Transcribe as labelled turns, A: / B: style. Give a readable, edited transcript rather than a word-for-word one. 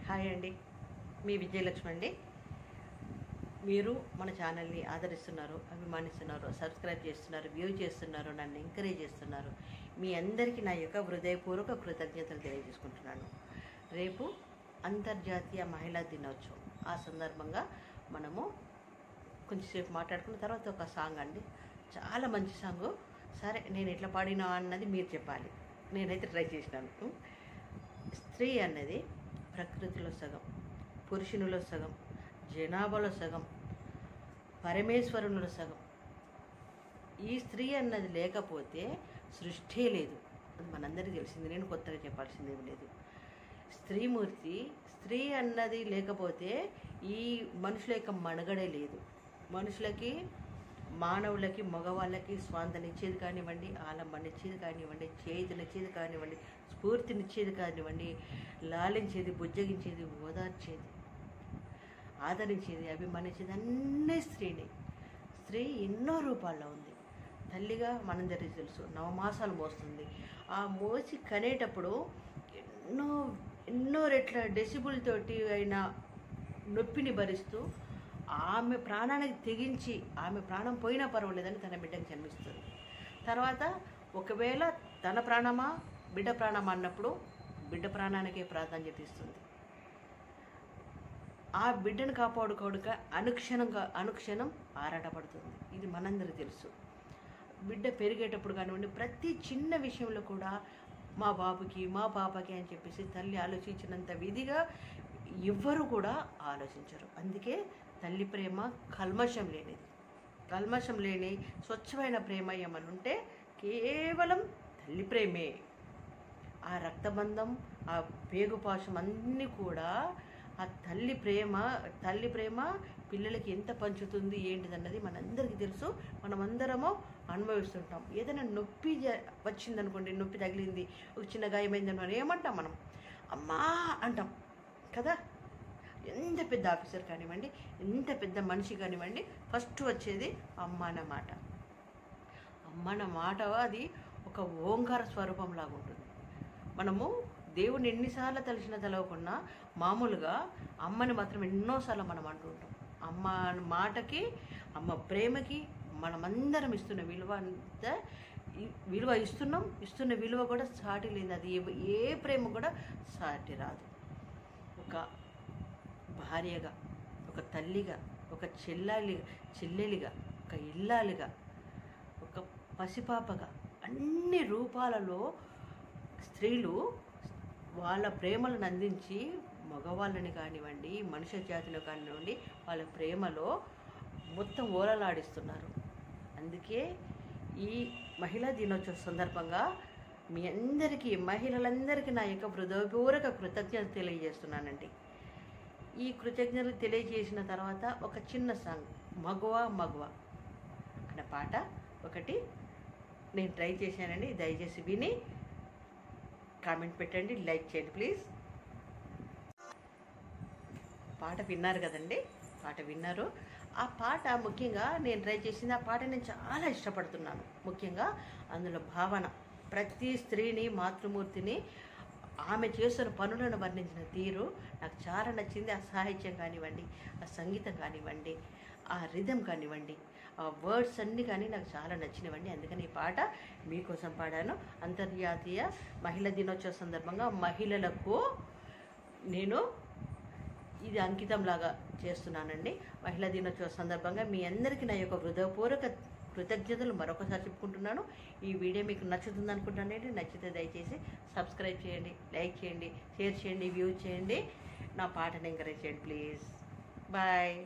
A: Hi అండి, మీ విజయలక్ష్మి అండి. మీరు మన ఛానల్ని ఆదరిస్తున్నారు, అభిమానిస్తున్నారు, సబ్స్క్రైబ్ చేస్తున్నారు, వ్యూ చేస్తున్నారు, నన్ను ఎంకరేజ్ చేస్తున్నారు. మీ అందరికీ నా యొక్క హృదయపూర్వక కృతజ్ఞతలు తెలియజేసుకుంటున్నాను. రేపు అంతర్జాతీయ మహిళా దినోత్సవం. ఆ సందర్భంగా మనము కొంచెంసేపు మాట్లాడుకున్న తర్వాత ఒక సాంగ్ అండి, చాలా మంచి సాంగు. సరే, నేను ఎట్లా పాడినా అన్నది మీరు చెప్పాలి. నేనైతే ట్రై చేసినాను. స్త్రీ అన్నది ప్రకృతిలో సగం, పురుషునిలో సగం, జనాభాలో సగం, పరమేశ్వరునిలో సగం. ఈ స్త్రీ అన్నది లేకపోతే సృష్టి లేదు. అది మనందరికీ తెలిసింది, నేను కొత్తగా చెప్పాల్సింది ఏమి లేదు. స్త్రీ అన్నది లేకపోతే ఈ మనుషుల యొక్క మనుగడే లేదు. మనుషులకి, మానవులకి, మగవాళ్ళకి స్వాంతనిచ్చేది కానివ్వండి, ఆలంబనిచ్చేది కానివ్వండి, చేతినిచ్చేది కానివ్వండి, స్ఫూర్తినిచ్చేది కానివ్వండి, లాలించేది, బుజ్జగించేది, ఓదార్చేది, ఆదరించేది, అభిమానించేది అన్నీ స్త్రీని. స్త్రీ ఎన్నో రూపాల్లో ఉంది. తల్లిగా మనందరికీ తెలుసు, నవమాసాలు మోస్తుంది. ఆ మోసి కనేటప్పుడు ఎన్నో రెట్ల డెసిబుల్ తోటి అయిన నొప్పిని భరిస్తూ ఆమె ప్రాణానికి తెగించి, ఆమె ప్రాణం పోయినా పర్వాలేదని తన బిడ్డకి జన్మిస్తుంది. తర్వాత ఒకవేళ తన ప్రాణమా బిడ్డ ప్రాణమా అన్నప్పుడు బిడ్డ ప్రాణానికే ప్రాధాన్యత ఇస్తుంది. ఆ బిడ్డను కాపాడుకోడుక అనుక్షణం ఆరాటపడుతుంది. ఇది మనందరికీ తెలుసు. బిడ్డ పెరిగేటప్పుడు కానివ్వండి, ప్రతి చిన్న విషయంలో కూడా మా బాబుకి, మా పాపకి అని చెప్పేసి తల్లి ఆలోచించినంత విధిగా ఎవ్వరు కూడా ఆలోచించరు. అందుకే తల్లి ప్రేమ కల్మషం లేని స్వచ్ఛమైన ప్రేమ ఏమని ఉంటే కేవలం తల్లి ప్రేమే. ఆ రక్తబంధం, ఆ పేగుపాశం అన్నీ కూడా ఆ తల్లి ప్రేమ పిల్లలకి ఎంత పంచుతుంది ఏంటిదన్నది మనందరికీ తెలుసు. మనమందరము అనుభవిస్తుంటాం. ఏదైనా నొప్పి వచ్చిందనుకోండి, నొప్పి తగిలింది, ఒక చిన్న గాయమైందని మనం ఏమంటాం? మనం అమ్మా అంటాం కదా. ఎంత పెద్ద ఆఫీసర్ కానివ్వండి, ఎంత పెద్ద మనిషి కానివ్వండి, ఫస్ట్ వచ్చేది అమ్మ అన్నమాట. అమ్మ అన్నమాట అది ఒక ఓంకార స్వరూపం లాగా ఉంటుంది. మనము దేవుని ఎన్నిసార్లు తలిసినా తెలవకుండా మామూలుగా అమ్మని మాత్రం ఎన్నోసార్లు మనం అంటూ ఉంటాం. అమ్మ మాటకి, అమ్మ ప్రేమకి మనమందరం ఇస్తున్న విలువ ఇస్తున్న విలువ కూడా సాటి లేదు. అది ఏ ప్రేమ కూడా సాటి రాదు. ఒక భార్యగా, ఒక తల్లిగా, ఒక చెల్లెలిగా, ఒక ఇల్లాలిగా, ఒక పసిపాపగా, అన్ని రూపాలలో స్త్రీలు వాళ్ళ ప్రేమలను అందించి మగవాళ్ళని కానివ్వండి, మనుష్య జాతిని కానివ్వండి, వాళ్ళ ప్రేమలో మొత్తం ఓలలాడిస్తున్నారు. అందుకే ఈ మహిళా దినోత్సవ సందర్భంగా మీ అందరికీ, మహిళలందరికీ నా యొక్క హృదయపూర్వక కృతజ్ఞత తెలియజేస్తున్నానండి. ఈ కృతజ్ఞతలు తెలియజేసిన తర్వాత ఒక చిన్న సాంగ్, మగువ అన్న పాట ఒకటి నేను ట్రై చేశానండి. దయచేసి విని కామెంట్ పెట్టండి, లైక్ చేయండి ప్లీజ్. పాట విన్నారు కదండి, పాట విన్నారు. ఆ పాట ముఖ్యంగా నేను ట్రై చేసింది. ఆ పాట నేను చాలా ఇష్టపడుతున్నాను. ముఖ్యంగా అందులో భావన, ప్రతి స్త్రీని, మాతృమూర్తిని, ఆమె చేస్తున్న పనులను వర్ణించిన తీరు నాకు చాలా నచ్చింది. ఆ సాహిత్యం కానివ్వండి, ఆ సంగీతం కానివ్వండి, ఆ రిథం కానివ్వండి, ఆ వర్డ్స్ అన్నీ కానీ నాకు చాలా నచ్చినవండి. అందుకని ఈ పాట మీకోసం పాడాను. అంతర్జాతీయ మహిళా దినోత్సవ సందర్భంగా మహిళలకు నేను ఇది అంకితంలాగా చేస్తున్నానండి. మహిళా దినోత్సవ సందర్భంగా మీ అందరికీ నా యొక్క హృదయపూర్వక కృతజ్ఞతలు మరొకసారి చెప్పుకుంటున్నాను. ఈ వీడియో మీకు నచ్చుతుంది అనుకుంటానండి. నచ్చితే దయచేసి సబ్స్క్రైబ్ చేయండి, లైక్ చేయండి, షేర్ చేయండి, వ్యూ చేయండి, నా పాటను ఎంకరేజ్ చేయండి ప్లీజ్. బాయ్.